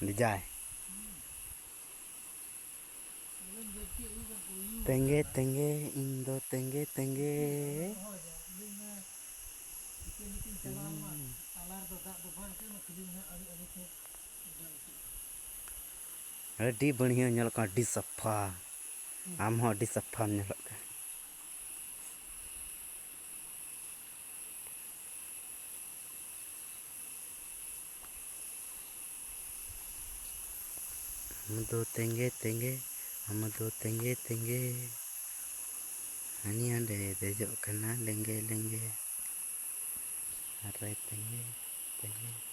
Dijai. Tenge tenge Indo tenge tenge. Adik बढ़िया nyelok adik safa. Am ho adik safa nyelok. हम दो tenge tenge. हम दो tenge tenge. Ani ande dejok kena lenge lenge. Are tenge tenge.